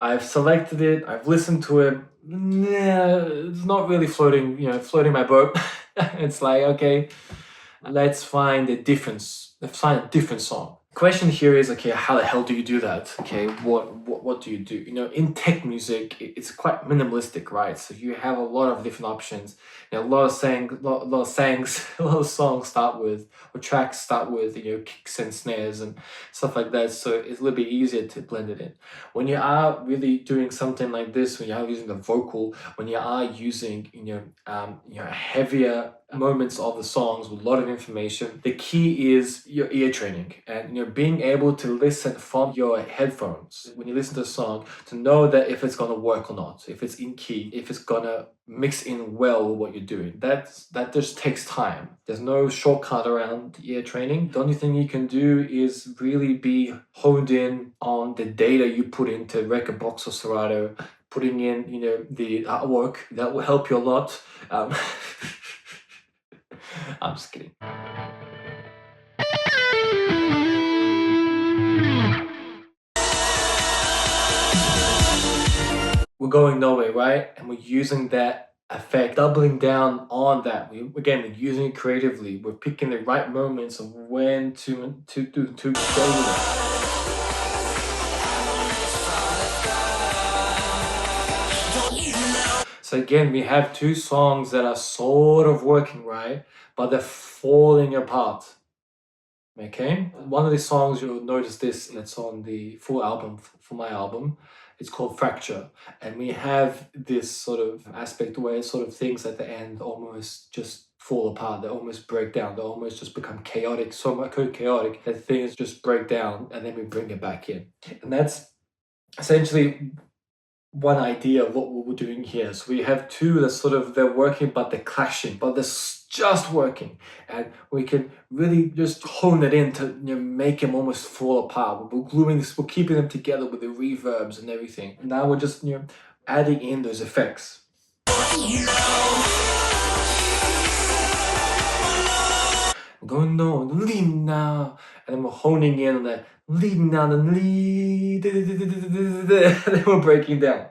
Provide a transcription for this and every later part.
I've selected it, I've listened to it. Nah, it's not really floating my boat. It's like, okay, let's find a difference. Let's find a different song. Question here is, okay, how the hell do you do that? Okay, what do you do? In tech music, it's quite minimalistic, right? So you have a lot of different options. A lot of sayings, a lot of songs start with, or tracks start with, kicks and snares and stuff like that. So it's a little bit easier to blend it in. When you are really doing something like this, when you are using the vocal, when you are using, heavier moments of the songs with a lot of information, the key is your ear training and being able to listen from your headphones when you listen to a song, to know that if it's going to work or not, if it's in key, if it's going to mix in well with what you're doing. That just takes time. There's no shortcut around ear training. The only thing you can do is really be honed in on the data you put into Rekordbox or Serato, putting in the artwork. That will help you a lot. I'm just kidding. We're going nowhere, right? And we're using that effect, doubling down on that. We're using it creatively. We're picking the right moments of when to go with it. So again, we have two songs that are sort of working, right? But they're falling apart. Okay? One of the songs, you'll notice this, it's on the full album, for my album. It's called Fracture. And we have this sort of aspect where sort of things at the end almost just fall apart. They almost break down. They almost just become chaotic, so much chaotic that things just break down and then we bring it back in. And that's essentially one idea of what we're doing here. So we have two that sort of, they're working, but they're clashing, but they're just working. And we can really just hone it in to make them almost fall apart. We're gluing this, we're keeping them together with the reverbs and everything. And now we're just adding in those effects. Going on, lean now, and then we're honing in on that lean now, and lead, and then we're breaking down.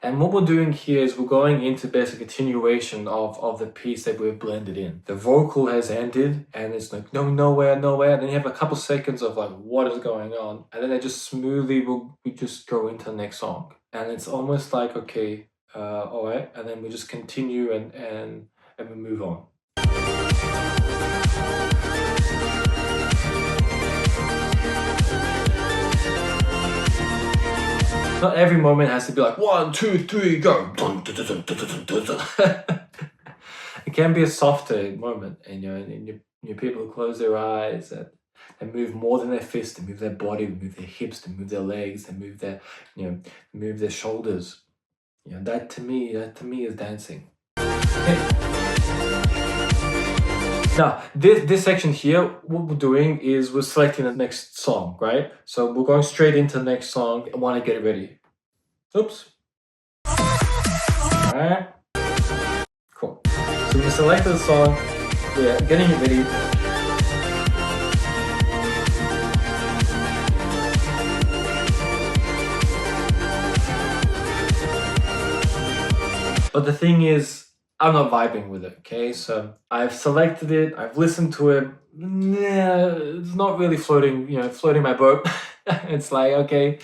And what we're doing here is we're going into basic continuation of the piece that we've blended in. The vocal has ended and it's like nowhere. Then you have a couple seconds of like, what is going on? And then it just smoothly, we just go into the next song. And it's almost like, okay, all right. And then we just continue and we move on. Not every moment has to be like 1, 2, 3, go. It can be a softer moment, and your people close their eyes and move more than their fists. They move their body, they move their hips, they move their legs, they move their move their shoulders. That to me is dancing. Now, this section here, what we're doing is we're selecting the next song, right? So we're going straight into the next song. I want to get it ready. Oops. Alright. Cool. So we selected the song. We're getting it ready. But the thing is, I'm not vibing with it, okay? So I've selected it, I've listened to it. Nah, it's not really floating my boat. It's like, okay,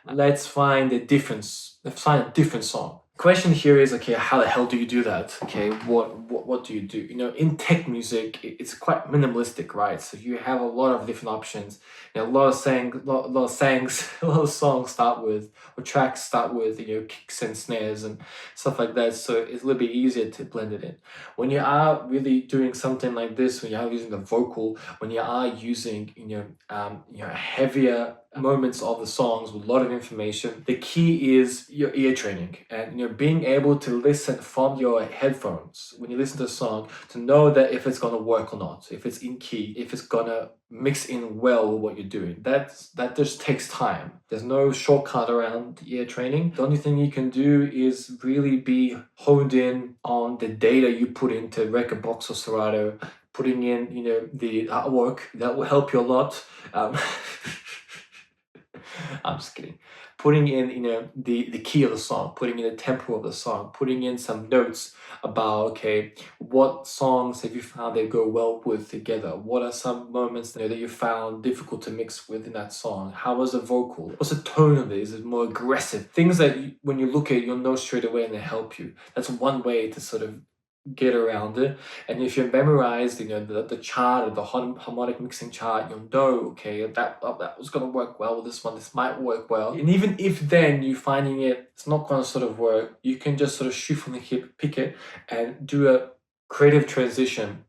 let's find a difference. Let's find a different song. Question here is, okay, how the hell do you do that? Okay, what do you do? In tech music, it's quite minimalistic, right? So you have a lot of different options. A lot of sayings, a lot of songs start with, or tracks start with, kicks and snares and stuff like that. So it's a little bit easier to blend it in. When you are really doing something like this, when you are using the vocal, when you are using, heavier moments of the songs with a lot of information, the key is your ear training and being able to listen from your headphones when you listen to a song, to know that if it's going to work or not, if it's in key, if it's going to mix in well with what you're doing. That just takes time. There's no shortcut around ear training. The only thing you can do is really be honed in on the data you put into Rekordbox or Serato, putting in, the artwork, that will help you a lot. I'm just kidding. Putting in, the key of the song, putting in the tempo of the song, putting in some notes about, okay, what songs have you found they go well with together? What are some moments that you found difficult to mix with in that song? How was the vocal? What's the tone of it? Is it more aggressive? Things that when you look at it, you'll know straight away and they help you. That's one way to sort of get around it. And if you've memorized, the chart or the harmonic mixing chart, you'll know, okay, that was going to work well with this one. This might work well. And even if then you're finding it's not going to sort of work, you can just sort of shoot from the hip, pick it, and do a creative transition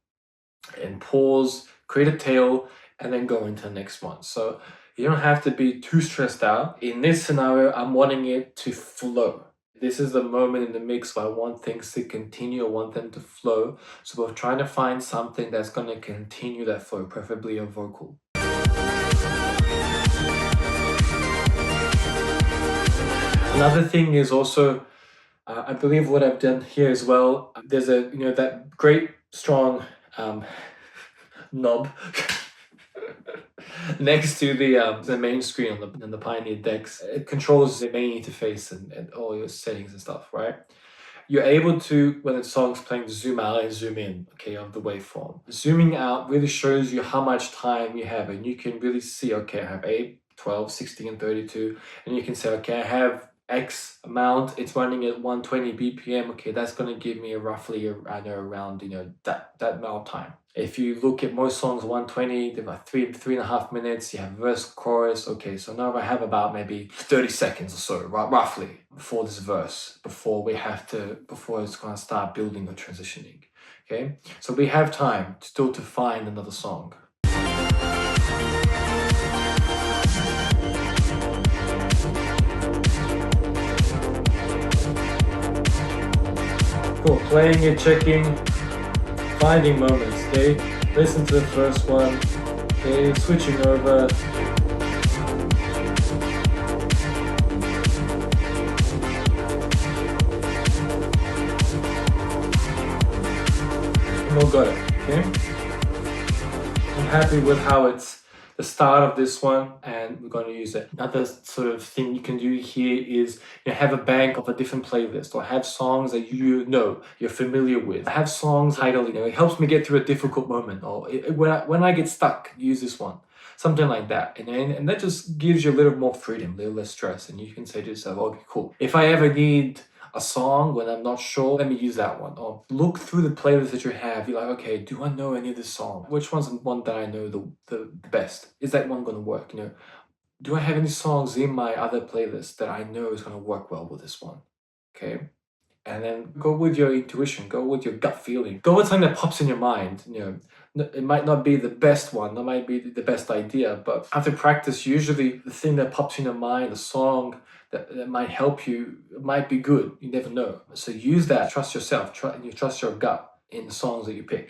and pause, create a tail, and then go into the next one. So you don't have to be too stressed out. In this scenario, I'm wanting it to flow. This is the moment in the mix where I want things to continue, I want them to flow. So we're trying to find something that's going to continue that flow, preferably a vocal. Another thing is also, I believe what I've done here as well, there's that great strong knob next to the main screen on the Pioneer decks. It controls the main interface and all your settings and stuff, right? You're able to, when the song's playing, zoom out and zoom in, okay, of the waveform. Zooming out really shows you how much time you have, and you can really see, okay, I have 8, 12, 16, and 32, and you can say, okay, I have X amount, it's running at 120 BPM, okay, that's going to give me roughly, around, that amount of time. If you look at most songs, 120, they're about 3.5 minutes, you have verse, chorus, okay, so now I have about maybe 30 seconds or so, roughly, before this verse, before it's going to start building or transitioning, okay? So we have time still to find another song. Cool, playing it, checking, finding moments, okay? Listen to the first one, okay? Switching over. And we'll got it, okay? I'm happy with how it's the start of this one, and we're going to use it. Another sort of thing you can do here is have a bank of a different playlist, or have songs that you're familiar with. Have songs titled, it helps me get through a difficult moment, or when I get stuck, use this one. Something like that. And that just gives you a little more freedom, a little less stress, and you can say to yourself, okay, cool. If I ever need a song when I'm not sure, let me use that one. Or look through the playlist that you have. You're like, okay, do I know any of this song? Which one's the one that I know the best? Is that one going to work? Do I have any songs in my other playlist that I know is going to work well with this one? Okay. And then go with your intuition, go with your gut feeling, go with something that pops in your mind. It might not be the best one, that might be the best idea, but after practice, usually the thing that pops in your mind, the song that might help you, it might be good. You never know. So use that. Trust yourself. Trust your gut in the songs that you pick.